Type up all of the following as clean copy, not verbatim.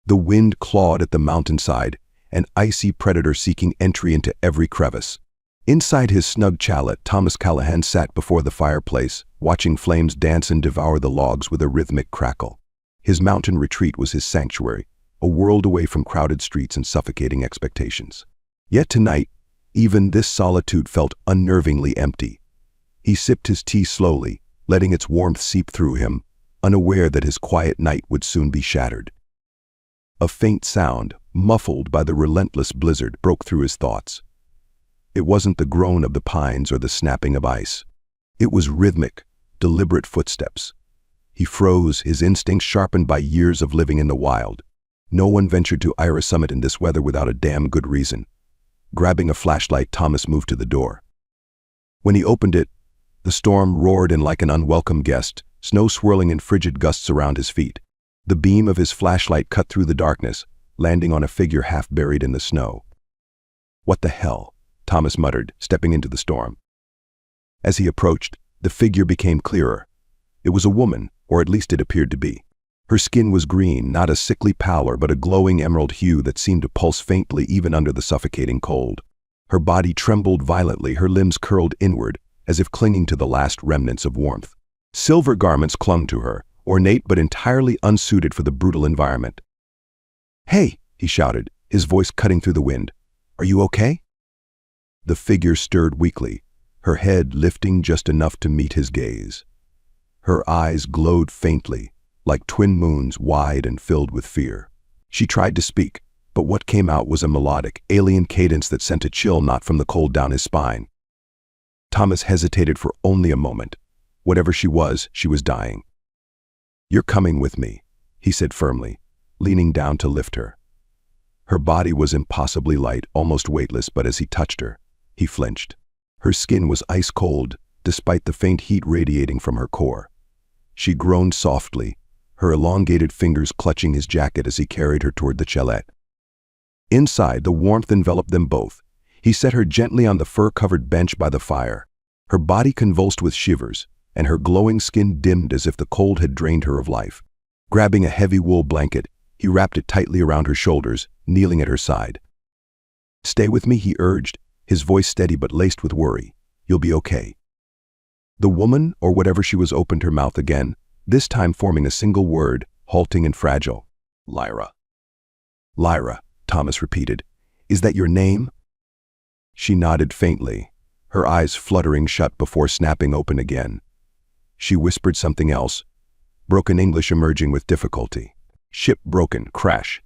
The wind clawed at the mountainside, an icy predator seeking entry into every crevice. Inside his snug chalet, Thomas Callahan sat before the fireplace, watching flames dance and devour the logs with a rhythmic crackle. His mountain retreat was his sanctuary, a world away from crowded streets and suffocating expectations. Yet tonight, even this solitude felt unnervingly empty. He sipped his tea slowly, letting its warmth seep through him, unaware that his quiet night would soon be shattered. A faint sound, muffled by the relentless blizzard, broke through his thoughts. It wasn't the groan of the pines or the snapping of ice. It was rhythmic, deliberate footsteps. He froze, his instincts sharpened by years of living in the wild. No one ventured to Ira Summit in this weather without a damn good reason. Grabbing a flashlight, Thomas moved to the door. When he opened it, the storm roared in like an unwelcome guest, snow swirling in frigid gusts around his feet. The beam of his flashlight cut through the darkness, landing on a figure half buried in the snow. "What the hell?" Thomas muttered, stepping into the storm. As he approached, the figure became clearer. It was a woman, or at least it appeared to be. Her skin was green, not a sickly pallor, but a glowing emerald hue that seemed to pulse faintly even under the suffocating cold. Her body trembled violently, her limbs curled inward, as if clinging to the last remnants of warmth. Silver garments clung to her, ornate but entirely unsuited for the brutal environment. "Hey!" he shouted, his voice cutting through the wind. "Are you okay?" The figure stirred weakly, her head lifting just enough to meet his gaze. Her eyes glowed faintly, like twin moons wide and filled with fear. She tried to speak, but what came out was a melodic, alien cadence that sent a chill knot from the cold down his spine. Thomas hesitated for only a moment. Whatever she was dying. "You're coming with me," he said firmly, leaning down to lift her. Her body was impossibly light, almost weightless, but as he touched her, he flinched. Her skin was ice cold, despite the faint heat radiating from her core. She groaned softly, her elongated fingers clutching his jacket as he carried her toward the chalet. Inside, the warmth enveloped them both. He set her gently on the fur-covered bench by the fire. Her body convulsed with shivers, and her glowing skin dimmed as if the cold had drained her of life. Grabbing a heavy wool blanket, he wrapped it tightly around her shoulders, kneeling at her side. "Stay with me," he urged, his voice steady but laced with worry. "You'll be okay." The woman, or whatever she was, opened her mouth again, this time forming a single word, halting and fragile. "Lyra." "Lyra," Thomas repeated. "Is that your name?" She nodded faintly, her eyes fluttering shut before snapping open again. She whispered something else, broken English emerging with difficulty. "Ship broken, crash."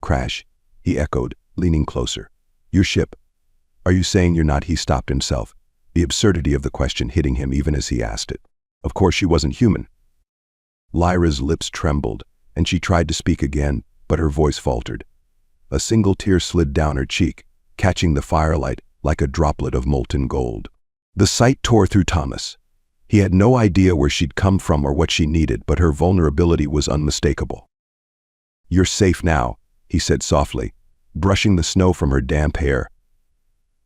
"Crash?" he echoed, leaning closer. "Your ship? Are you saying you're not?" He stopped himself, the absurdity of the question hitting him even as he asked it. Of course she wasn't human. Lyra's lips trembled, and she tried to speak again, but her voice faltered. A single tear slid down her cheek, catching the firelight like a droplet of molten gold. The sight tore through Thomas. He had no idea where she'd come from or what she needed, but her vulnerability was unmistakable. "You're safe now," he said softly, brushing the snow from her damp hair.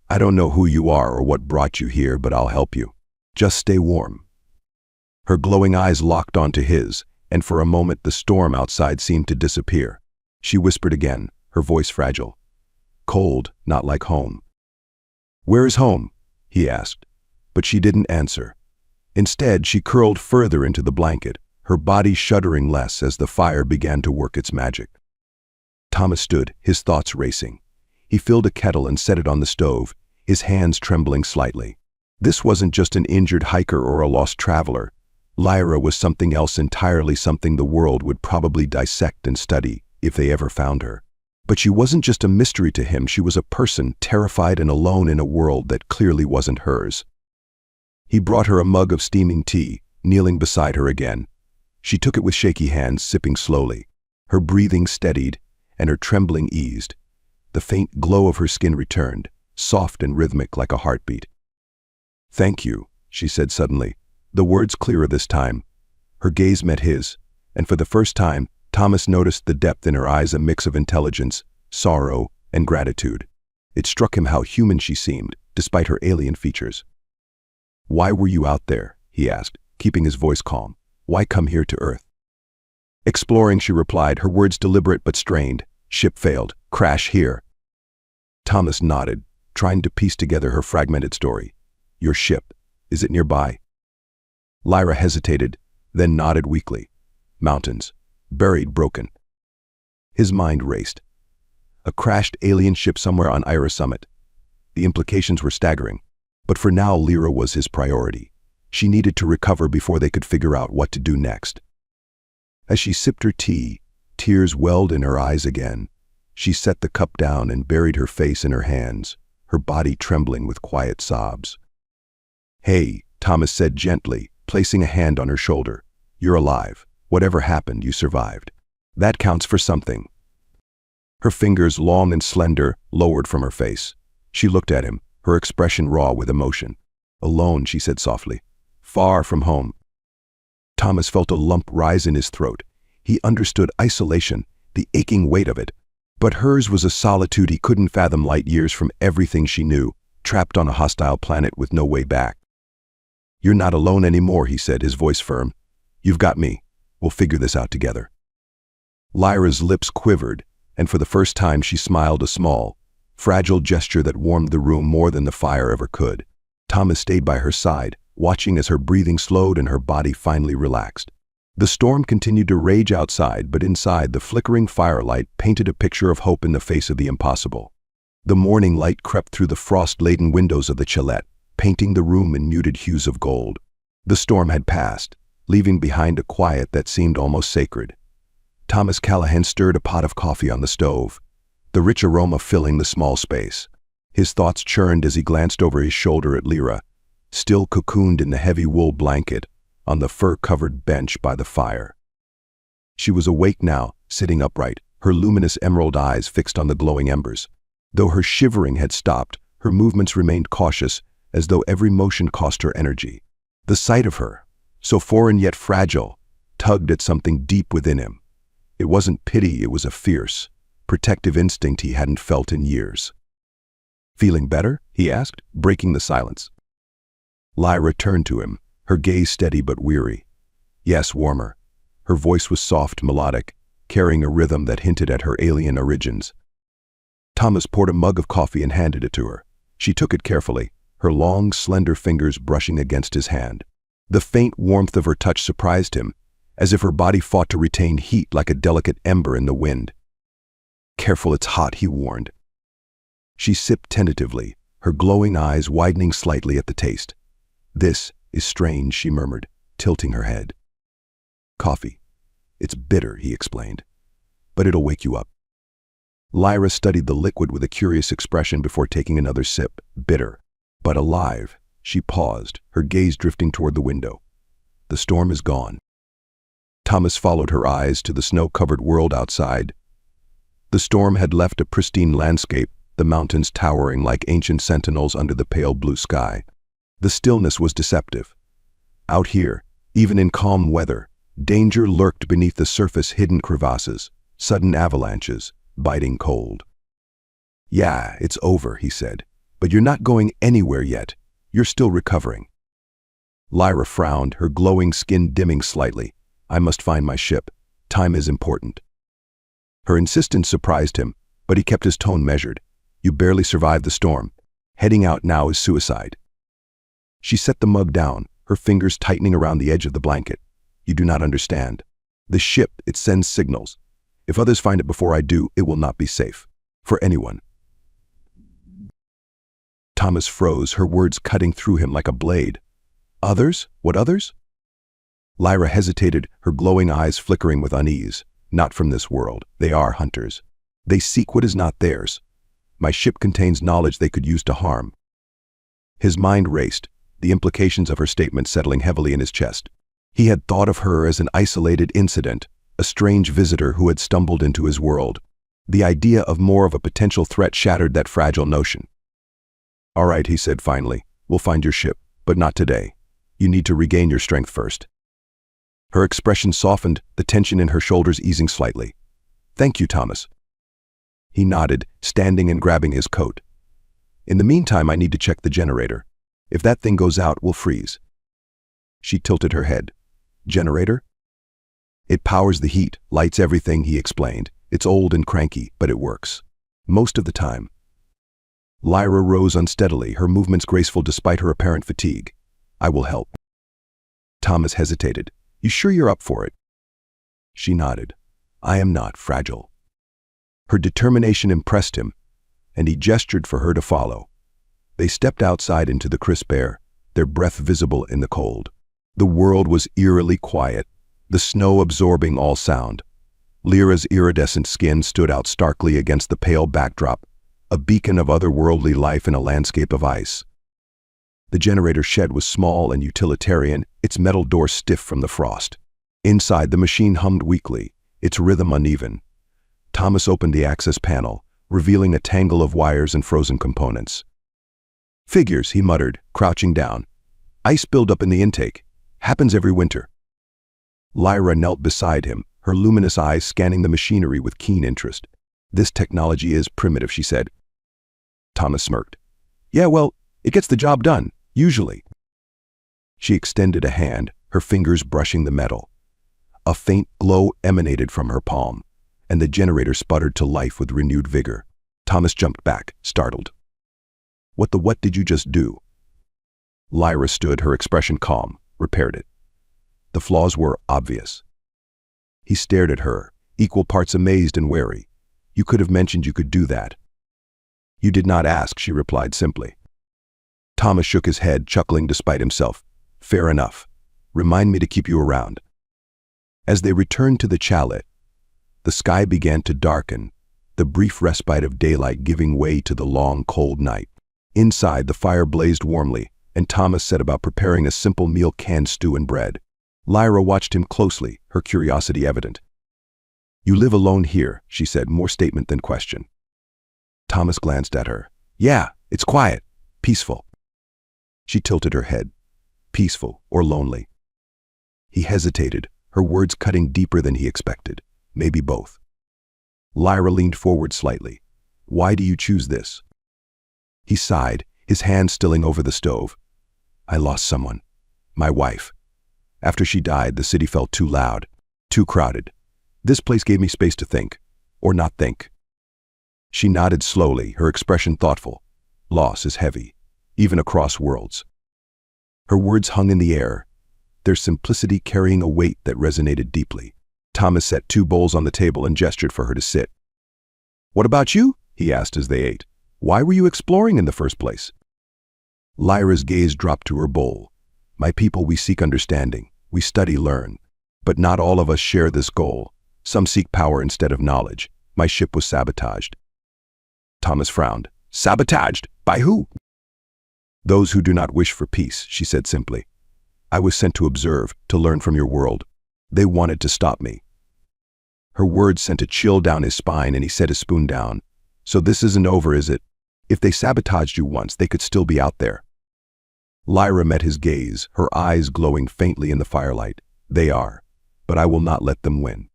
"I don't know who you are or what brought you here, but I'll help you. Just stay warm." Her glowing eyes locked onto his, and for a moment the storm outside seemed to disappear. She whispered again, her voice fragile. "Cold, not like home." "Where is home?" he asked, but she didn't answer. Instead, she curled further into the blanket, her body shuddering less as the fire began to work its magic. Thomas stood, his thoughts racing. He filled a kettle and set it on the stove, his hands trembling slightly. This wasn't just an injured hiker or a lost traveler. Lyra was something else entirely, something the world would probably dissect and study if they ever found her. But she wasn't just a mystery to him, she was a person, terrified and alone in a world that clearly wasn't hers. He brought her a mug of steaming tea, kneeling beside her again. She took it with shaky hands, sipping slowly. Her breathing steadied, and her trembling eased. The faint glow of her skin returned, soft and rhythmic like a heartbeat. "Thank you," she said suddenly, the words clearer this time. Her gaze met his, and for the first time, Thomas noticed the depth in her eyes, a mix of intelligence, sorrow, and gratitude. It struck him how human she seemed, despite her alien features. "Why were you out there?" he asked, keeping his voice calm. "Why come here to Earth?" Exploring, she replied, her words deliberate but strained. Ship failed. Crash here. Thomas nodded, trying to piece together her fragmented story. Your ship, is it nearby? Lyra hesitated, then nodded weakly. Mountains. Buried, broken. His mind raced. A crashed alien ship somewhere on Ira Summit. The implications were staggering. But for now, Lyra was his priority. She needed to recover before they could figure out what to do next. As she sipped her tea, tears welled in her eyes again. She set the cup down and buried her face in her hands, her body trembling with quiet sobs. Hey, Thomas said gently, placing a hand on her shoulder. You're alive. Whatever happened, you survived. That counts for something. Her fingers, long and slender, lowered from her face. She looked at him, her expression raw with emotion. Alone, she said softly. Far from home. Thomas felt a lump rise in his throat. He understood isolation, the aching weight of it. But hers was a solitude he couldn't fathom, light years from everything she knew, trapped on a hostile planet with no way back. You're not alone anymore, he said, his voice firm. You've got me. We'll figure this out together. Lyra's lips quivered, and for the first time she smiled, a small, fragile gesture that warmed the room more than the fire ever could. Thomas stayed by her side, watching as her breathing slowed and her body finally relaxed. The storm continued to rage outside, but inside, the flickering firelight painted a picture of hope in the face of the impossible. The morning light crept through the frost-laden windows of the chalet, painting the room in muted hues of gold. The storm had passed, leaving behind a quiet that seemed almost sacred. Thomas Callahan stirred a pot of coffee on the stove, the rich aroma filling the small space. His thoughts churned as he glanced over his shoulder at Lyra, still cocooned in the heavy wool blanket, on the fur-covered bench by the fire. She was awake now, sitting upright, her luminous emerald eyes fixed on the glowing embers. Though her shivering had stopped, her movements remained cautious, as though every motion cost her energy. The sight of her, so foreign yet fragile, tugged at something deep within him. It wasn't pity, it was a fierce, protective instinct he hadn't felt in years. Feeling better? He asked, breaking the silence. Lyra turned to him, her gaze steady but weary. Yes, warmer. Her voice was soft, melodic, carrying a rhythm that hinted at her alien origins. Thomas poured a mug of coffee and handed it to her. She took it carefully, her long, slender fingers brushing against his hand. The faint warmth of her touch surprised him, as if her body fought to retain heat like a delicate ember in the wind. Careful, it's hot, he warned. She sipped tentatively, her glowing eyes widening slightly at the taste. This is strange, she murmured, tilting her head. Coffee. It's bitter, he explained, but it'll wake you up. Lyra studied the liquid with a curious expression before taking another sip. Bitter, but alive. She paused, her gaze drifting toward the window. The storm is gone. Thomas followed her eyes to the snow-covered world outside. The storm had left a pristine landscape, the mountains towering like ancient sentinels under the pale blue sky. The stillness was deceptive. Out here, even in calm weather, danger lurked beneath the surface, hidden crevasses, sudden avalanches, biting cold. Yeah, it's over, he said, but you're not going anywhere yet. You're still recovering. Lyra frowned, her glowing skin dimming slightly. I must find my ship. Time is important. Her insistence surprised him, but he kept his tone measured. You barely survived the storm. Heading out now is suicide. She set the mug down, her fingers tightening around the edge of the blanket. You do not understand. The ship, it sends signals. If others find it before I do, it will not be safe. For anyone. Thomas froze, her words cutting through him like a blade. Others? What others? Lyra hesitated, her glowing eyes flickering with unease. Not from this world. They are hunters. They seek what is not theirs. My ship contains knowledge they could use to harm. His mind raced, the implications of her statement settling heavily in his chest. He had thought of her as an isolated incident, a strange visitor who had stumbled into his world. The idea of more of a potential threat shattered that fragile notion. All right, he said finally, we'll find your ship, but not today. You need to regain your strength first. Her expression softened, the tension in her shoulders easing slightly. Thank you, Thomas. He nodded, standing and grabbing his coat. In the meantime, I need to check the generator. If that thing goes out, we'll freeze. She tilted her head. Generator? It powers the heat, lights everything, he explained. It's old and cranky, but it works. Most of the time. Lyra rose unsteadily, her movements graceful despite her apparent fatigue. I will help. Thomas hesitated. You sure you're up for it? She nodded. I am not fragile. Her determination impressed him, and he gestured for her to follow. They stepped outside into the crisp air, their breath visible in the cold. The world was eerily quiet, the snow absorbing all sound. Lyra's iridescent skin stood out starkly against the pale backdrop, a beacon of otherworldly life in a landscape of ice. The generator shed was small and utilitarian, its metal door stiff from the frost. Inside, the machine hummed weakly, its rhythm uneven. Thomas opened the access panel, revealing a tangle of wires and frozen components. Figures, he muttered, crouching down. Ice buildup in the intake. Happens every winter. Lyra knelt beside him, her luminous eyes scanning the machinery with keen interest. This technology is primitive, she said. Thomas smirked. Yeah, well, it gets the job done, usually. She extended a hand, her fingers brushing the metal. A faint glow emanated from her palm, and the generator sputtered to life with renewed vigor. Thomas jumped back, startled. What did you just do? Lyra stood, her expression calm, repaired it. The flaws were obvious. He stared at her, equal parts amazed and wary. You could have mentioned you could do that. You did not ask, she replied simply. Thomas shook his head, chuckling despite himself. Fair enough. Remind me to keep you around. As they returned to the chalet, the sky began to darken, the brief respite of daylight giving way to the long, cold night. Inside, the fire blazed warmly, and Thomas set about preparing a simple meal, canned stew and bread. Lyra watched him closely, her curiosity evident. You live alone here, she said, more statement than question. Thomas glanced at her. Yeah, it's quiet, peaceful. She tilted her head. Peaceful or lonely? He hesitated, her words cutting deeper than he expected. Maybe both. Lyra leaned forward slightly. Why do you choose this? He sighed, his hand stilling over the stove. I lost someone. My wife. After she died, the city felt too loud, too crowded. This place gave me space to think, or not think. She nodded slowly, her expression thoughtful. Loss is heavy, even across worlds. Her words hung in the air, their simplicity carrying a weight that resonated deeply. Thomas set 2 bowls on the table and gestured for her to sit. What about you? He asked as they ate. Why were you exploring in the first place? Lyra's gaze dropped to her bowl. My people, we seek understanding. We study, learn. But not all of us share this goal. Some seek power instead of knowledge. My ship was sabotaged. Thomas frowned. Sabotaged? By who? Those who do not wish for peace, she said simply. I was sent to observe, to learn from your world. They wanted to stop me. Her words sent a chill down his spine, and he set his spoon down. So this isn't over, is it? If they sabotaged you once, they could still be out there. Lyra met his gaze, her eyes glowing faintly in the firelight. They are, but I will not let them win.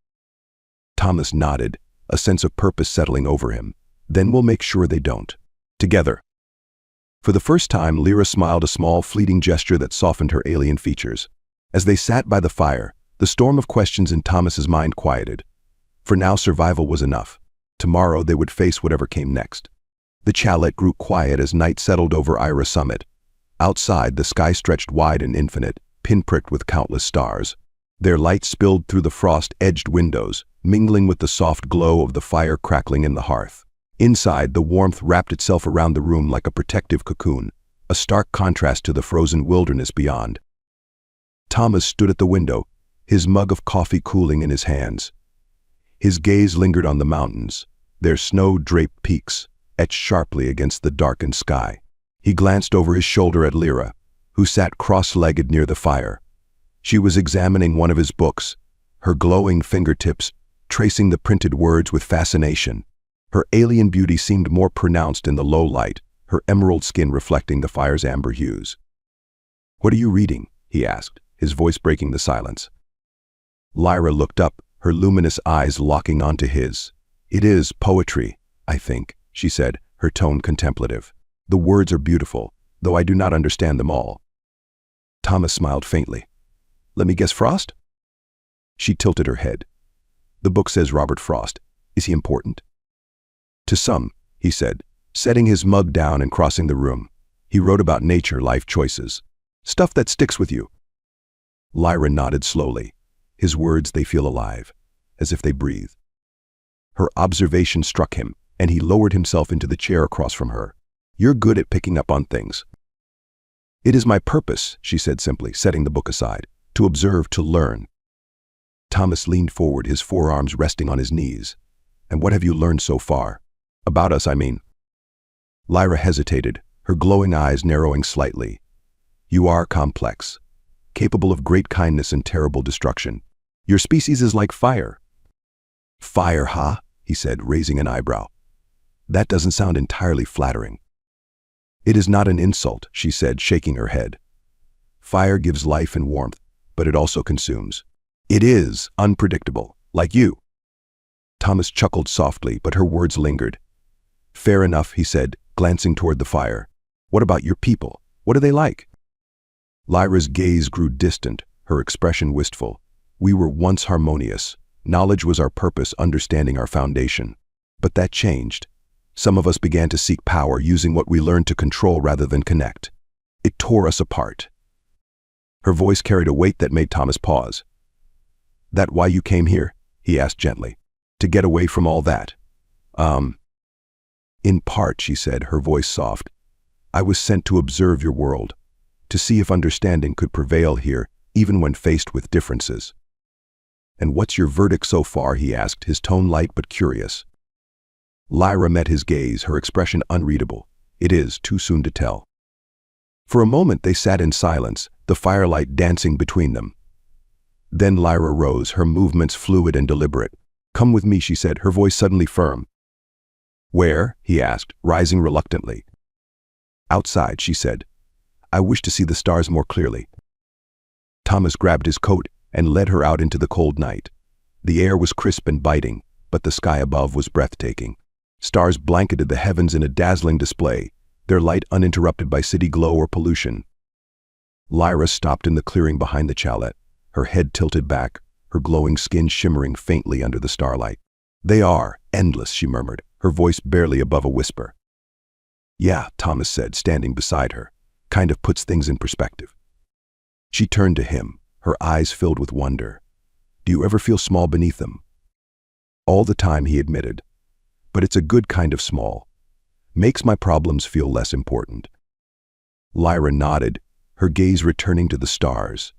Thomas nodded, a sense of purpose settling over him. Then we'll make sure they don't. Together. For the first time, Lyra smiled, a small, fleeting gesture that softened her alien features. As they sat by the fire, the storm of questions in Thomas's mind quieted. For now, survival was enough. Tomorrow, they would face whatever came next. The chalet grew quiet as night settled over Ira Summit. Outside, the sky stretched wide and infinite, pinpricked with countless stars. Their light spilled through the frost-edged windows, mingling with the soft glow of the fire crackling in the hearth. Inside, the warmth wrapped itself around the room like a protective cocoon, a stark contrast to the frozen wilderness beyond. Thomas stood at the window, his mug of coffee cooling in his hands. His gaze lingered on the mountains, their snow-draped peaks, etched sharply against the darkened sky. He glanced over his shoulder at Lyra, who sat cross-legged near the fire. She was examining one of his books, her glowing fingertips tracing the printed words with fascination. Her alien beauty seemed more pronounced in the low light, her emerald skin reflecting the fire's amber hues. What are you reading? He asked, his voice breaking the silence. Lyra looked up, her luminous eyes locking onto his. It is poetry, I think, she said, her tone contemplative. The words are beautiful, though I do not understand them all. Thomas smiled faintly. Let me guess, Frost? She tilted her head. The book says Robert Frost. Is he important? To some, he said, setting his mug down and crossing the room. He wrote about nature, life choices. Stuff that sticks with you. Lyra nodded slowly. His words, they feel alive, as if they breathe. Her observation struck him, and he lowered himself into the chair across from her. You're good at picking up on things. It is my purpose, she said simply, setting the book aside, to observe, to learn. Thomas leaned forward, his forearms resting on his knees. And what have you learned so far? About us, I mean. Lyra hesitated, her glowing eyes narrowing slightly. You are complex, capable of great kindness and terrible destruction. Your species is like fire. Fire, huh? He said, raising an eyebrow. That doesn't sound entirely flattering. It is not an insult, she said, shaking her head. Fire gives life and warmth, but it also consumes. It is unpredictable, like you. Thomas chuckled softly, but her words lingered. Fair enough, he said, glancing toward the fire. What about your people? What are they like? Lyra's gaze grew distant, her expression wistful. We were once harmonious. Knowledge was our purpose, understanding our foundation. But that changed. Some of us began to seek power, using what we learned to control rather than connect. It tore us apart. Her voice carried a weight that made Thomas pause. That why you came here? He asked gently. To get away from all that? In part, she said, her voice soft. I was sent to observe your world, to see if understanding could prevail here, even when faced with differences. And what's your verdict so far? He asked, his tone light but curious. Lyra met his gaze, her expression unreadable. It is too soon to tell. For a moment they sat in silence, the firelight dancing between them. Then Lyra rose, her movements fluid and deliberate. Come with me, she said, her voice suddenly firm. Where? He asked, rising reluctantly. Outside, she said. I wish to see the stars more clearly. Thomas grabbed his coat and led her out into the cold night. The air was crisp and biting, but the sky above was breathtaking. Stars blanketed the heavens in a dazzling display, their light uninterrupted by city glow or pollution. Lyra stopped in the clearing behind the chalet, her head tilted back, her glowing skin shimmering faintly under the starlight. They are endless, she murmured, her voice barely above a whisper. Yeah, Thomas said, standing beside her. Kind of puts things in perspective. She turned to him, her eyes filled with wonder. Do you ever feel small beneath them? All the time, he admitted. But it's a good kind of small. Makes my problems feel less important. Lyra nodded, her gaze returning to the stars.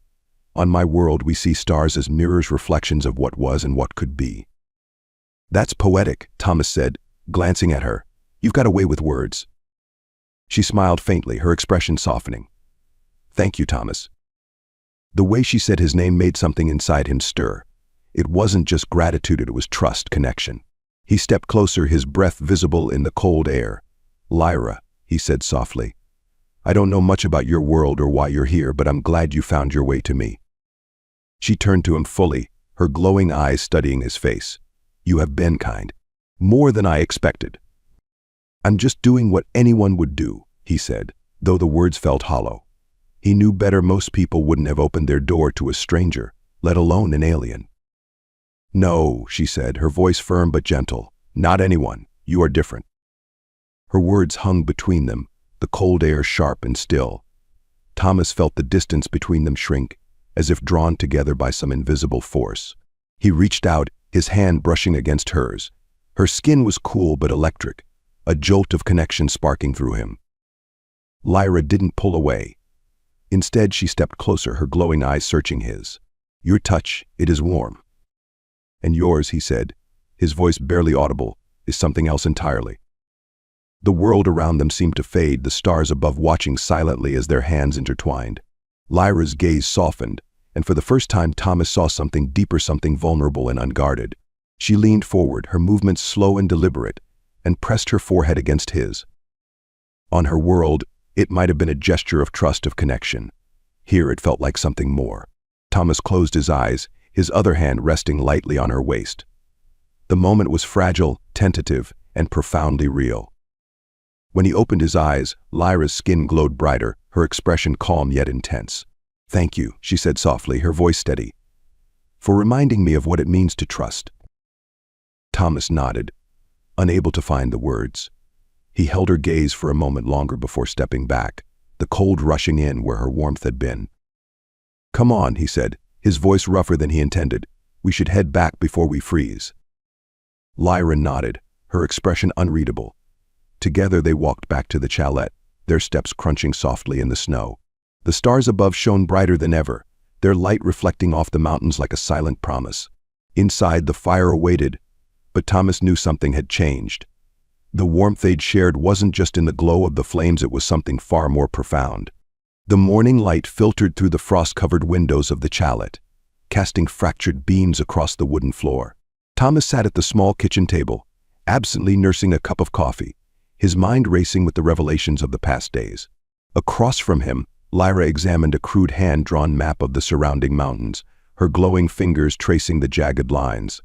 On my world, we see stars as mirrors, reflections of what was and what could be. That's poetic, Thomas said, glancing at her. You've got a way with words. She smiled faintly, her expression softening. Thank you, Thomas. The way she said his name made something inside him stir. It wasn't just gratitude, it was trust, connection. He stepped closer, his breath visible in the cold air. Lyra, he said softly. I don't know much about your world or why you're here, but I'm glad you found your way to me. She turned to him fully, her glowing eyes studying his face. You have been kind. More than I expected. I'm just doing what anyone would do, he said, though the words felt hollow. He knew better, most people wouldn't have opened their door to a stranger, let alone an alien. No, she said, her voice firm but gentle. Not anyone. You are different. Her words hung between them, the cold air sharp and still. Thomas felt the distance between them shrink, as if drawn together by some invisible force. He reached out, his hand brushing against hers. Her skin was cool but electric, a jolt of connection sparking through him. Lyra didn't pull away. Instead, she stepped closer, her glowing eyes searching his. Your touch, it is warm. And yours, he said, his voice barely audible, is something else entirely. The world around them seemed to fade, the stars above watching silently as their hands intertwined. Lyra's gaze softened, and for the first time Thomas saw something deeper, something vulnerable and unguarded. She leaned forward, her movements slow and deliberate, and pressed her forehead against his. On her world, it might have been a gesture of trust, of connection. Here it felt like something more. Thomas closed his eyes, his other hand resting lightly on her waist. The moment was fragile, tentative, and profoundly real. When he opened his eyes, Lyra's skin glowed brighter, her expression calm yet intense. Thank you, she said softly, her voice steady. for reminding me of what it means to trust." Thomas nodded, unable to find the words. He held her gaze for a moment longer before stepping back, the cold rushing in where her warmth had been. "Come on," he said, his voice rougher than he intended. "We should head back before we freeze." Lyra nodded, her expression unreadable. Together they walked back to the chalet, their steps crunching softly in the snow. The stars above shone brighter than ever, their light reflecting off the mountains like a silent promise. Inside, the fire awaited, but Thomas knew something had changed. The warmth they'd shared wasn't just in the glow of the flames, it was something far more profound. The morning light filtered through the frost-covered windows of the chalet, casting fractured beams across the wooden floor. Thomas sat at the small kitchen table, absently nursing a cup of coffee, his mind racing with the revelations of the past days. Across from him, Lyra examined a crude hand-drawn map of the surrounding mountains, her glowing fingers tracing the jagged lines.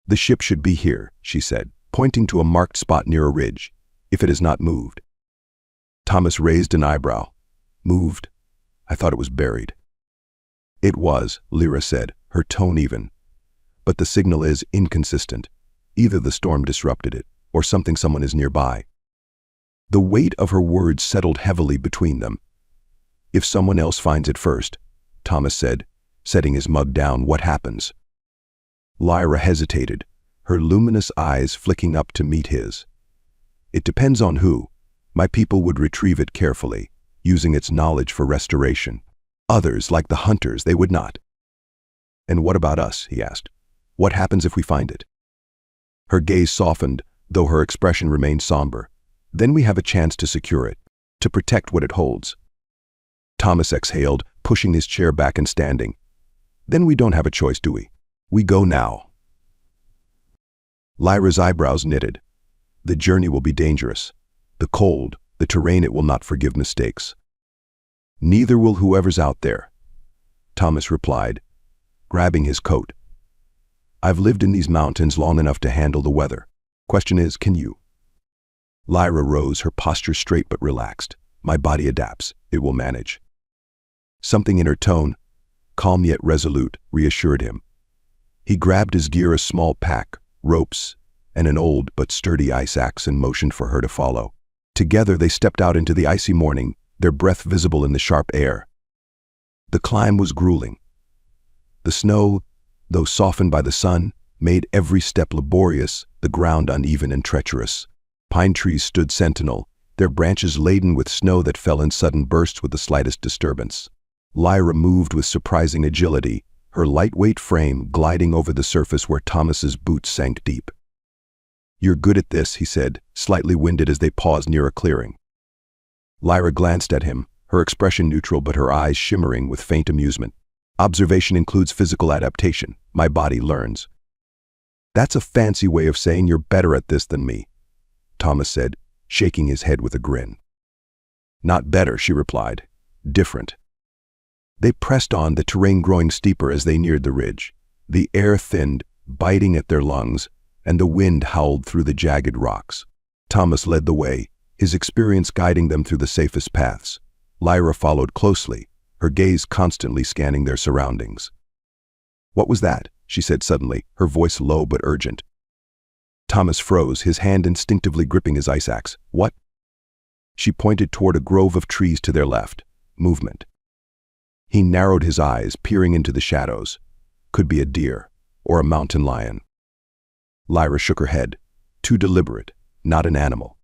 "The ship should be here," she said, pointing to a marked spot near a ridge, "if it has not moved." Thomas raised an eyebrow. "Moved? I thought it was buried." "It was," Lyra said, her tone even. "But the signal is inconsistent. Either the storm disrupted it, or someone is nearby." The weight of her words settled heavily between them. "If someone else finds it first," Thomas said, setting his mug down, "what happens?" Lyra hesitated, her luminous eyes flicking up to meet his. "It depends on who. My people would retrieve it carefully, using its knowledge for restoration. Others, like the hunters, they would not." "And what about us?" he asked. "What happens if we find it?" Her gaze softened, though her expression remained somber. "Then we have a chance to secure it, to protect what it holds." Thomas exhaled, pushing his chair back and standing. "Then we don't have a choice, do we? We go now." Lyra's eyebrows knitted. "The journey will be dangerous. The cold, the terrain, it will not forgive mistakes." "Neither will whoever's out there," Thomas replied, grabbing his coat. "I've lived in these mountains long enough to handle the weather. Question is, can you?" Lyra rose, her posture straight but relaxed. "My body adapts. It will manage." Something in her tone, calm yet resolute, reassured him. He grabbed his gear, a small pack, ropes, and an old but sturdy ice axe, and motioned for her to follow. Together they stepped out into the icy morning, their breath visible in the sharp air. The climb was grueling. The snow, though softened by the sun, made every step laborious, the ground uneven and treacherous. Pine trees stood sentinel, their branches laden with snow that fell in sudden bursts with the slightest disturbance. Lyra moved with surprising agility, her lightweight frame gliding over the surface where Thomas's boots sank deep. "You're good at this," he said, slightly winded as they paused near a clearing. Lyra glanced at him, her expression neutral but her eyes shimmering with faint amusement. "Observation includes physical adaptation. My body learns." "That's a fancy way of saying you're better at this than me," Thomas said, shaking his head with a grin. "Not better," she replied. "Different." They pressed on, the terrain growing steeper as they neared the ridge. The air thinned, biting at their lungs, and the wind howled through the jagged rocks. Thomas led the way, his experience guiding them through the safest paths. Lyra followed closely, her gaze constantly scanning their surroundings. "What was that?" she said suddenly, her voice low but urgent. Thomas froze, his hand instinctively gripping his ice axe. "What?" She pointed toward a grove of trees to their left. "Movement." He narrowed his eyes, peering into the shadows. Could be a deer, or a mountain lion. Lyra shook her head. Too deliberate, not an animal.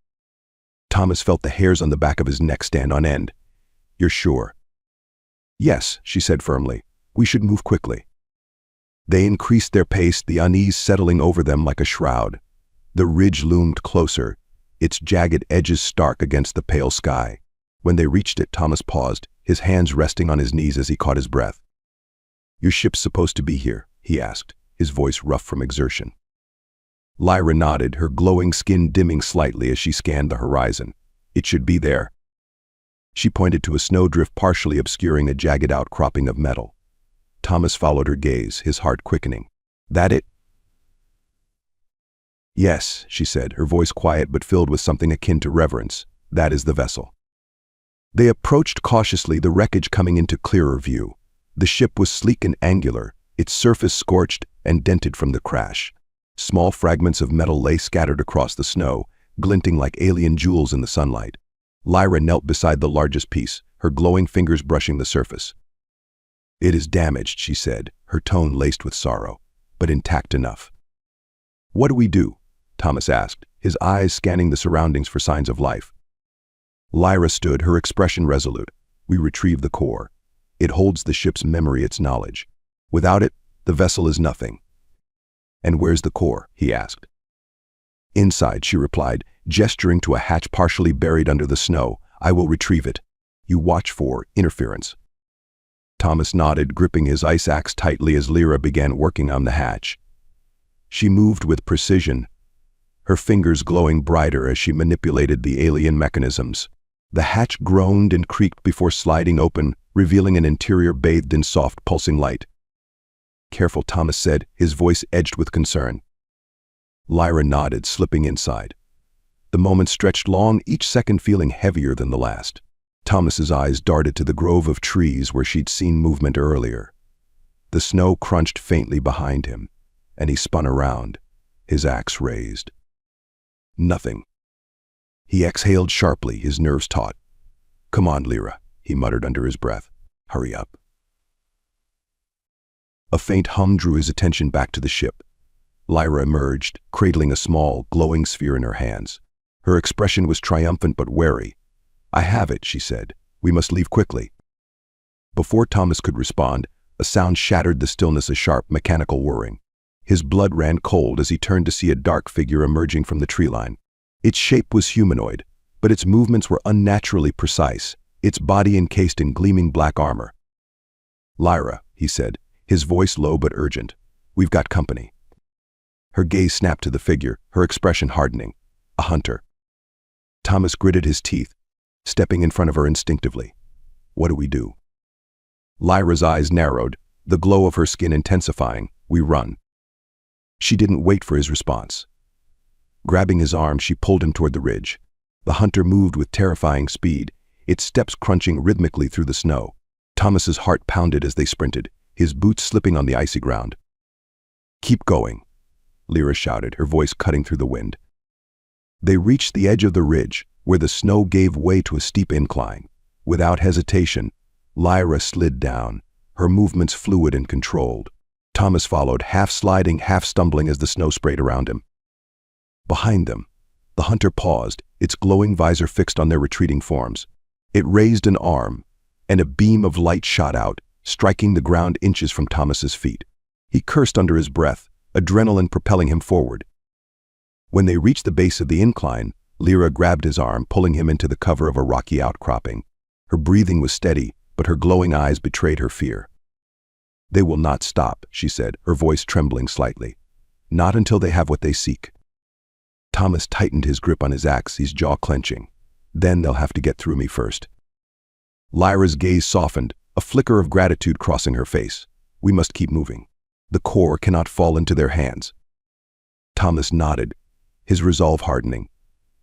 Thomas felt the hairs on the back of his neck stand on end. "You're sure?" "Yes," she said firmly. "We should move quickly." They increased their pace, the unease settling over them like a shroud. The ridge loomed closer, its jagged edges stark against the pale sky. When they reached it, Thomas paused, his hands resting on his knees as he caught his breath. "Your ship's supposed to be here?" he asked, his voice rough from exertion. Lyra nodded, her glowing skin dimming slightly as she scanned the horizon. "It should be there." She pointed to a snowdrift partially obscuring a jagged outcropping of metal. Thomas followed her gaze, his heart quickening. "That it?" "Yes," she said, her voice quiet but filled with something akin to reverence. "That is the vessel." They approached cautiously, the wreckage coming into clearer view. The ship was sleek and angular, its surface scorched and dented from the crash. Small fragments of metal lay scattered across the snow, glinting like alien jewels in the sunlight. Lyra knelt beside the largest piece, her glowing fingers brushing the surface. "It is damaged," she said, her tone laced with sorrow, "but intact enough." "What do we do?" Thomas asked, his eyes scanning the surroundings for signs of life. Lyra stood, her expression resolute. "We retrieve the core. It holds the ship's memory, its knowledge. Without it, the vessel is nothing." "And where's the core?" he asked. "Inside," she replied, gesturing to a hatch partially buried under the snow. "I will retrieve it. You watch for interference." Thomas nodded, gripping his ice axe tightly as Lyra began working on the hatch. She moved with precision, her fingers glowing brighter as she manipulated the alien mechanisms. The hatch groaned and creaked before sliding open, revealing an interior bathed in soft, pulsing light. "Careful," Thomas said, his voice edged with concern. Lyra nodded, slipping inside. The moment stretched long, each second feeling heavier than the last. Thomas's eyes darted to the grove of trees where she'd seen movement earlier. The snow crunched faintly behind him, and he spun around, his axe raised. Nothing. He exhaled sharply, his nerves taut. "Come on, Lyra," he muttered under his breath. "Hurry up." A faint hum drew his attention back to the ship. Lyra emerged, cradling a small, glowing sphere in her hands. Her expression was triumphant but wary. "I have it," she said. "We must leave quickly." Before Thomas could respond, a sound shattered the stillness, a sharp, mechanical whirring. His blood ran cold as he turned to see a dark figure emerging from the tree line. Its shape was humanoid, but its movements were unnaturally precise, its body encased in gleaming black armor. "Lyra," he said, his voice low but urgent. "We've got company." Her gaze snapped to the figure, her expression hardening. A hunter. Thomas gritted his teeth, stepping in front of her instinctively. "What do we do?" Lyra's eyes narrowed, the glow of her skin intensifying. "We run." She didn't wait for his response. Grabbing his arm, she pulled him toward the ridge. The hunter moved with terrifying speed, its steps crunching rhythmically through the snow. Thomas's heart pounded as they sprinted, his boots slipping on the icy ground. "Keep going," Lyra shouted, her voice cutting through the wind. They reached the edge of the ridge, where the snow gave way to a steep incline. Without hesitation, Lyra slid down, her movements fluid and controlled. Thomas followed, half sliding, half stumbling as the snow sprayed around him. Behind them, the hunter paused, its glowing visor fixed on their retreating forms. It raised an arm, and a beam of light shot out, striking the ground inches from Thomas's feet. He cursed under his breath, adrenaline propelling him forward. When they reached the base of the incline, Lyra grabbed his arm, pulling him into the cover of a rocky outcropping. Her breathing was steady, but her glowing eyes betrayed her fear. "They will not stop," she said, her voice trembling slightly. "Not until they have what they seek." Thomas tightened his grip on his axe, his jaw clenching. "Then they'll have to get through me first." Lyra's gaze softened, a flicker of gratitude crossing her face. "We must keep moving. The core cannot fall into their hands." Thomas nodded, his resolve hardening.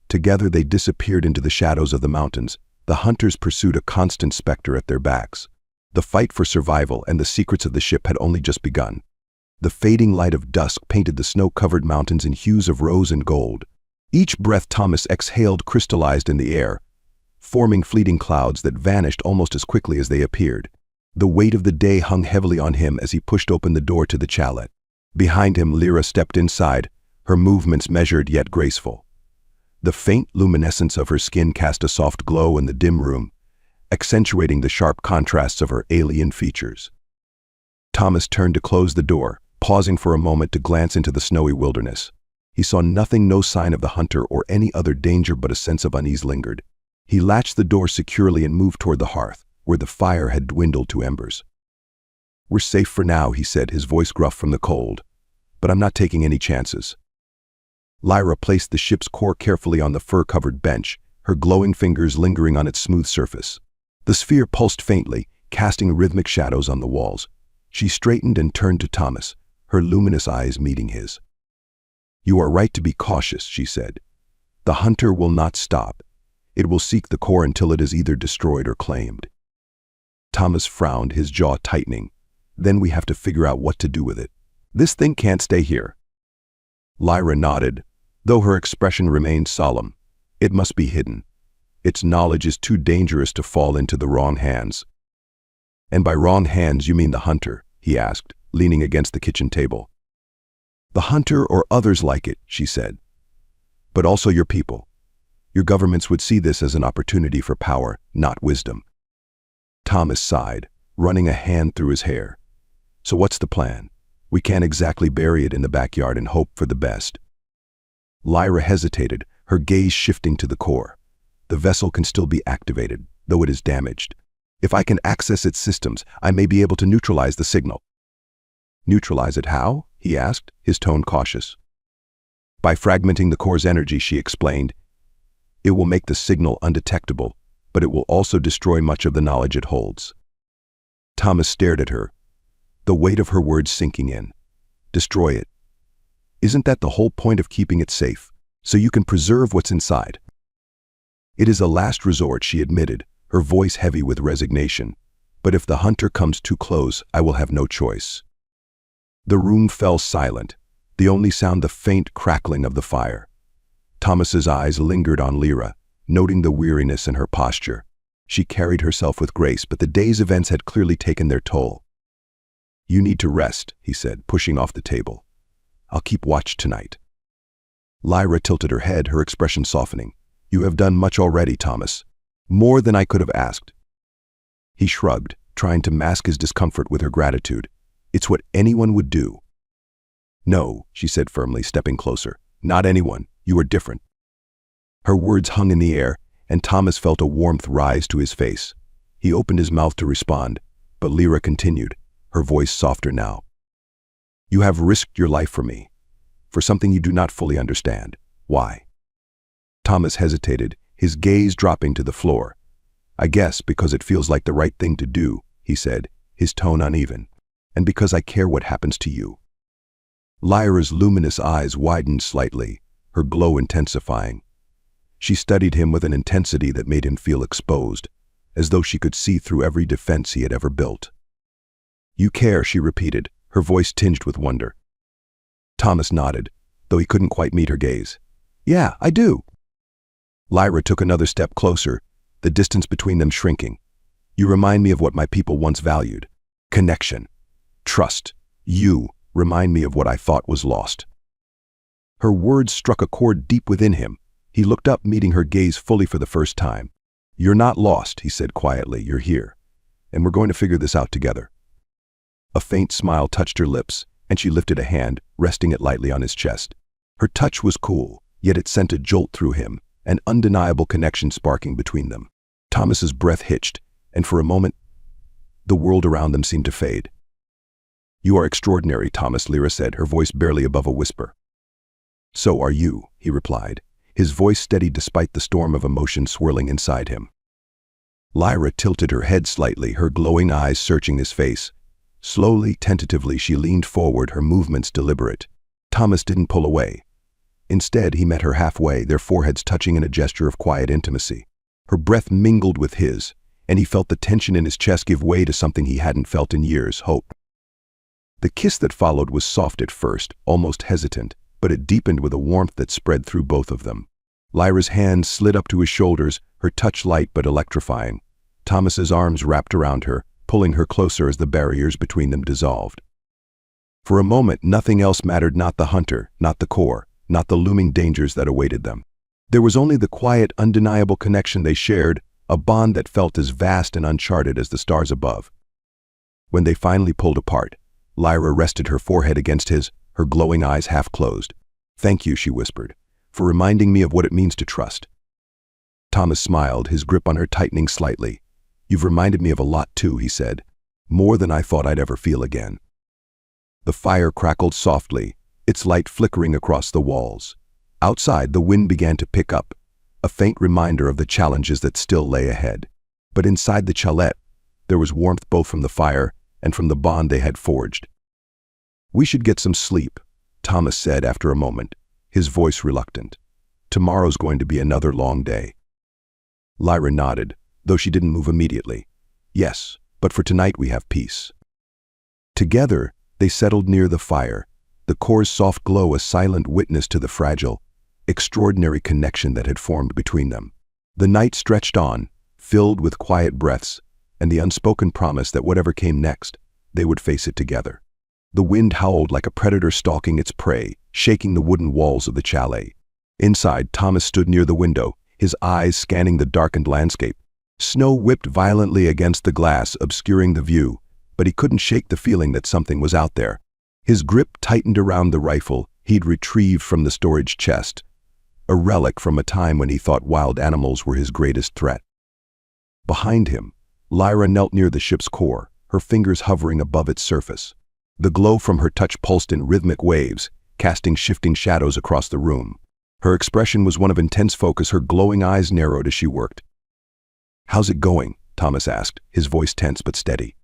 Together they disappeared into the shadows of the mountains. The hunters pursued a constant specter at their backs. The fight for survival and the secrets of the ship had only just begun. The fading light of dusk painted the snow-covered mountains in hues of rose and gold. Each breath Thomas exhaled crystallized in the air, forming fleeting clouds that vanished almost as quickly as they appeared. The weight of the day hung heavily on him as he pushed open the door to the chalet. Behind him, Lyra stepped inside, her movements measured yet graceful. The faint luminescence of her skin cast a soft glow in the dim room, accentuating the sharp contrasts of her alien features. Thomas turned to close the door, pausing for a moment to glance into the snowy wilderness. He saw nothing, no sign of the hunter or any other danger, but a sense of unease lingered. He latched the door securely and moved toward the hearth, where the fire had dwindled to embers. "We're safe for now," he said, his voice gruff from the cold. "But I'm not taking any chances." Lyra placed the ship's core carefully on the fur-covered bench, her glowing fingers lingering on its smooth surface. The sphere pulsed faintly, casting rhythmic shadows on the walls. She straightened and turned to Thomas, her luminous eyes meeting his. "You are right to be cautious," she said. "The hunter will not stop. It will seek the core until it is either destroyed or claimed." Thomas frowned, his jaw tightening. Then we have to figure out what to do with it. This thing can't stay here. Lyra nodded, though her expression remained solemn. It must be hidden. Its knowledge is too dangerous to fall into the wrong hands. And by wrong hands you mean the hunter, he asked, leaning against the kitchen table. The hunter or others like it, she said. But also your people. Your governments would see this as an opportunity for power, not wisdom. Thomas sighed, running a hand through his hair. So what's the plan? We can't exactly bury it in the backyard and hope for the best. Lyra hesitated, her gaze shifting to the core. The vessel can still be activated, though it is damaged. If I can access its systems, I may be able to neutralize the signal. Neutralize it how? He asked, his tone cautious. By fragmenting the core's energy, she explained. It will make the signal undetectable, but it will also destroy much of the knowledge it holds. Thomas stared at her, the weight of her words sinking in. Destroy it. Isn't that the whole point of keeping it safe, so you can preserve what's inside? It is a last resort, she admitted, her voice heavy with resignation. But if the hunter comes too close, I will have no choice. The room fell silent, the only sound the faint crackling of the fire. Thomas's eyes lingered on Lyra, noting the weariness in her posture. She carried herself with grace, but the day's events had clearly taken their toll. You need to rest, he said, pushing off the table. I'll keep watch tonight. Lyra tilted her head, her expression softening. You have done much already, Thomas. More than I could have asked. He shrugged, trying to mask his discomfort with her gratitude. It's what anyone would do. No, she said firmly, stepping closer. Not anyone. You are different. Her words hung in the air, and Thomas felt a warmth rise to his face. He opened his mouth to respond, but Lyra continued, her voice softer now. You have risked your life for me, for something you do not fully understand. Why? Thomas hesitated, his gaze dropping to the floor. I guess because it feels like the right thing to do, he said, his tone uneven, and because I care what happens to you. Lyra's luminous eyes widened slightly, her glow intensifying. She studied him with an intensity that made him feel exposed, as though she could see through every defense he had ever built. You care, she repeated, her voice tinged with wonder. Thomas nodded, though he couldn't quite meet her gaze. Yeah, I do. Lyra took another step closer, the distance between them shrinking. You remind me of what my people once valued. Connection. Trust. You remind me of what I thought was lost. Her words struck a chord deep within him. He looked up, meeting her gaze fully for the first time. You're not lost, he said quietly. You're here. And we're going to figure this out together. A faint smile touched her lips, and she lifted a hand, resting it lightly on his chest. Her touch was cool, yet it sent a jolt through him, an undeniable connection sparking between them. Thomas's breath hitched, and for a moment, the world around them seemed to fade. You are extraordinary, Thomas, Lyra said, her voice barely above a whisper. So are you, he replied, his voice steady despite the storm of emotion swirling inside him. Lyra tilted her head slightly, her glowing eyes searching his face. Slowly, tentatively, she leaned forward, her movements deliberate. Thomas didn't pull away. Instead, he met her halfway, their foreheads touching in a gesture of quiet intimacy. Her breath mingled with his, and he felt the tension in his chest give way to something he hadn't felt in years, hope. The kiss that followed was soft at first, almost hesitant, but it deepened with a warmth that spread through both of them. Lyra's hand slid up to his shoulders, her touch light but electrifying. Thomas's arms wrapped around her, pulling her closer as the barriers between them dissolved. For a moment, nothing else mattered, not the hunter, not the core, not the looming dangers that awaited them. There was only the quiet, undeniable connection they shared, a bond that felt as vast and uncharted as the stars above. When they finally pulled apart, Lyra rested her forehead against his, her glowing eyes half closed. Thank you, she whispered, for reminding me of what it means to trust. Thomas smiled, his grip on her tightening slightly. You've reminded me of a lot too, he said. More than I thought I'd ever feel again. The fire crackled softly, its light flickering across the walls. Outside, the wind began to pick up, a faint reminder of the challenges that still lay ahead. But inside the chalet, there was warmth both from the fire and from the bond they had forged. We should get some sleep, Thomas said after a moment, his voice reluctant. Tomorrow's going to be another long day. Lyra nodded, though she didn't move immediately. Yes, but for tonight we have peace. Together, they settled near the fire, the core's soft glow a silent witness to the fragile, extraordinary connection that had formed between them. The night stretched on, filled with quiet breaths, and the unspoken promise that whatever came next, they would face it together. The wind howled like a predator stalking its prey, shaking the wooden walls of the chalet. Inside, Thomas stood near the window, his eyes scanning the darkened landscape. Snow whipped violently against the glass, obscuring the view, but he couldn't shake the feeling that something was out there. His grip tightened around the rifle he'd retrieved from the storage chest, a relic from a time when he thought wild animals were his greatest threat. Behind him, Lyra knelt near the ship's core, her fingers hovering above its surface. The glow from her touch pulsed in rhythmic waves, casting shifting shadows across the room. Her expression was one of intense focus, her glowing eyes narrowed as she worked. "How's it going?" Thomas asked, his voice tense but steady.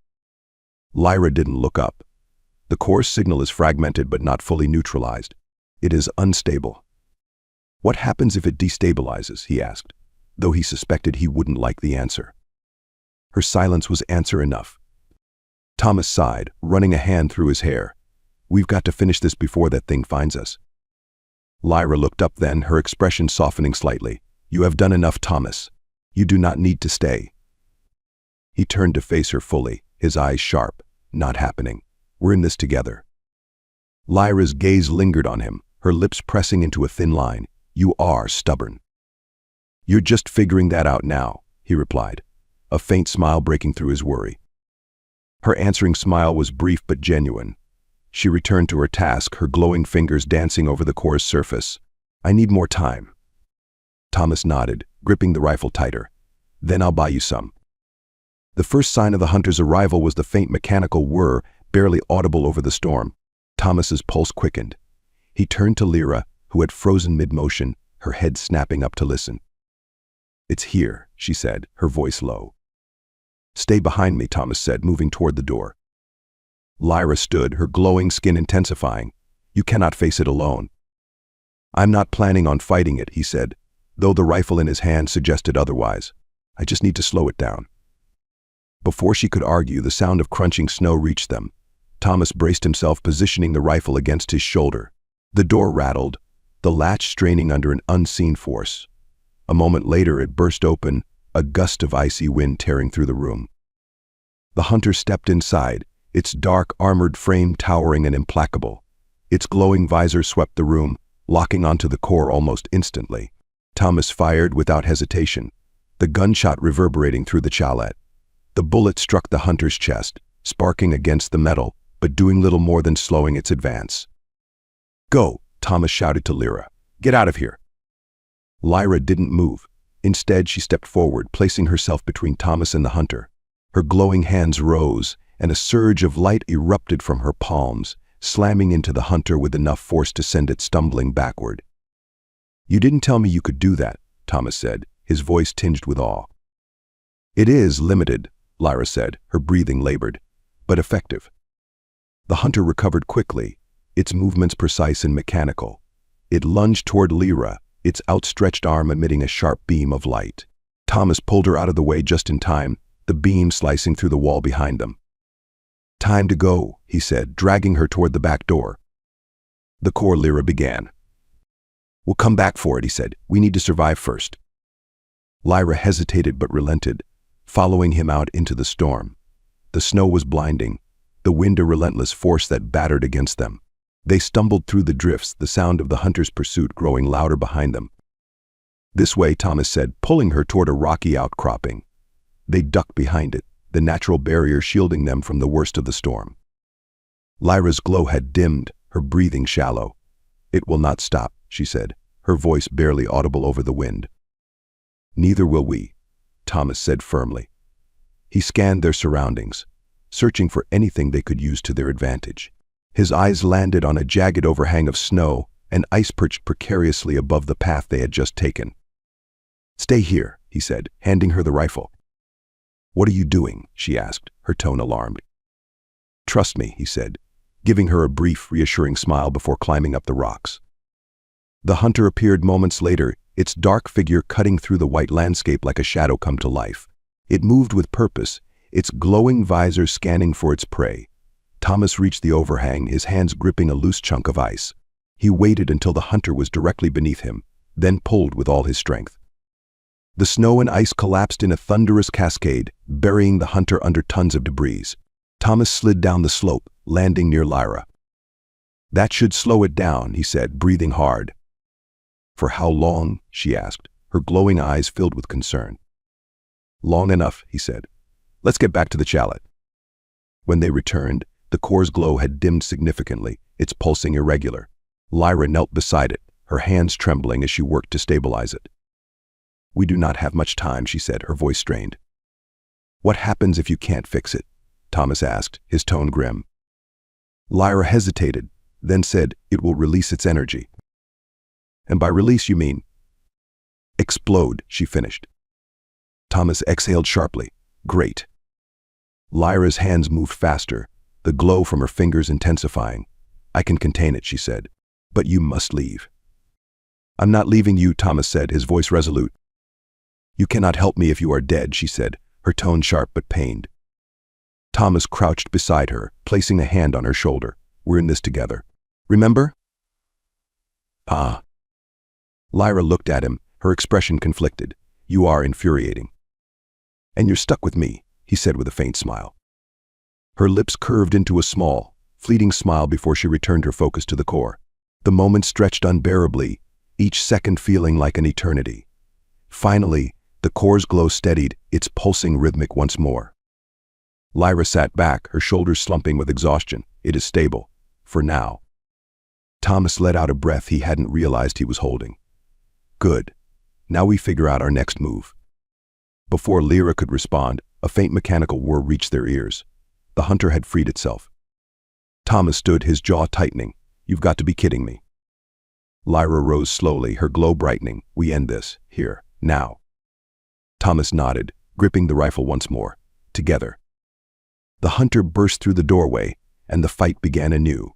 Lyra didn't look up. The core's signal is fragmented but not fully neutralized. It is unstable. "What happens if it destabilizes?" he asked, though he suspected he wouldn't like the answer. Her silence was answer enough. Thomas sighed, running a hand through his hair. "We've got to finish this before that thing finds us." Lyra looked up then, her expression softening slightly. "You have done enough, Thomas. You do not need to stay." He turned to face her fully, his eyes sharp. "Not happening. We're in this together." Lyra's gaze lingered on him, her lips pressing into a thin line. "You are stubborn." "You're just figuring that out now," he replied, a faint smile breaking through his worry. Her answering smile was brief but genuine. She returned to her task, her glowing fingers dancing over the core's surface. "I need more time." Thomas nodded, gripping the rifle tighter. "Then I'll buy you some." The first sign of the hunter's arrival was the faint mechanical whir, barely audible over the storm. Thomas's pulse quickened. He turned to Lyra, who had frozen mid-motion, her head snapping up to listen. "It's here," she said, her voice low. "Stay behind me," Thomas said, moving toward the door. Lyra stood, her glowing skin intensifying. "You cannot face it alone." "I'm not planning on fighting it," he said, though the rifle in his hand suggested otherwise. "I just need to slow it down." Before she could argue, the sound of crunching snow reached them. Thomas braced himself, positioning the rifle against his shoulder. The door rattled, the latch straining under an unseen force. A moment later, it burst open, a gust of icy wind tearing through the room. The hunter stepped inside, its dark, armored frame towering and implacable. Its glowing visor swept the room, locking onto the core almost instantly. Thomas fired without hesitation, the gunshot reverberating through the chalet. The bullet struck the hunter's chest, sparking against the metal, but doing little more than slowing its advance. "Go," Thomas shouted to Lyra. "Get out of here." Lyra didn't move. Instead, she stepped forward, placing herself between Thomas and the hunter. Her glowing hands rose, and a surge of light erupted from her palms, slamming into the hunter with enough force to send it stumbling backward. "You didn't tell me you could do that," Thomas said, his voice tinged with awe. "It is limited," Lyra said, her breathing labored, "but effective." The hunter recovered quickly, its movements precise and mechanical. It lunged toward Lyra, its outstretched arm emitting a sharp beam of light. Thomas pulled her out of the way just in time, the beam slicing through the wall behind them. "Time to go," he said, dragging her toward the back door. "The core," Lyra began. "We'll come back for it," he said. "We need to survive first." Lyra hesitated but relented, following him out into the storm. The snow was blinding, the wind a relentless force that battered against them. They stumbled through the drifts, the sound of the hunter's pursuit growing louder behind them. "This way," Thomas said, pulling her toward a rocky outcropping. They ducked behind it, the natural barrier shielding them from the worst of the storm. Lyra's glow had dimmed, her breathing shallow. "It will not stop," she said, her voice barely audible over the wind. "Neither will we," Thomas said firmly. He scanned their surroundings, searching for anything they could use to their advantage. His eyes landed on a jagged overhang of snow, an ice perched precariously above the path they had just taken. "Stay here," he said, handing her the rifle. "What are you doing?" she asked, her tone alarmed. "Trust me," he said, giving her a brief, reassuring smile before climbing up the rocks. The hunter appeared moments later, its dark figure cutting through the white landscape like a shadow come to life. It moved with purpose, its glowing visor scanning for its prey. Thomas reached the overhang, his hands gripping a loose chunk of ice. He waited until the hunter was directly beneath him, then pulled with all his strength. The snow and ice collapsed in a thunderous cascade, burying the hunter under tons of debris. Thomas slid down the slope, landing near Lyra. "That should slow it down," he said, breathing hard. "For how long?" she asked, her glowing eyes filled with concern. "Long enough," he said. "Let's get back to the chalet." When they returned, the core's glow had dimmed significantly, its pulsing irregular. Lyra knelt beside it, her hands trembling as she worked to stabilize it. "We do not have much time," she said, her voice strained. "What happens if you can't fix it?" Thomas asked, his tone grim. Lyra hesitated, then said, "It will release its energy." "And by release you mean?" "Explode," she finished. Thomas exhaled sharply. "Great." Lyra's hands moved faster, the glow from her fingers intensifying. "I can contain it," she said. "But you must leave." "I'm not leaving you," Thomas said, his voice resolute. "You cannot help me if you are dead," she said, her tone sharp but pained. Thomas crouched beside her, placing a hand on her shoulder. "We're in this together. Remember?" "Ah." Lyra looked at him, her expression conflicted. "You are infuriating." "And you're stuck with me," he said with a faint smile. Her lips curved into a small, fleeting smile before she returned her focus to the core. The moment stretched unbearably, each second feeling like an eternity. Finally, the core's glow steadied, its pulsing rhythmic once more. Lyra sat back, her shoulders slumping with exhaustion. "It is stable. For now." Thomas let out a breath he hadn't realized he was holding. "Good. Now we figure out our next move." Before Lyra could respond, a faint mechanical whir reached their ears. The hunter had freed itself. Thomas stood, his jaw tightening. "You've got to be kidding me." Lyra rose slowly, her glow brightening. "We end this. Here. Now." Thomas nodded, gripping the rifle once more. Together. The hunter burst through the doorway, and the fight began anew.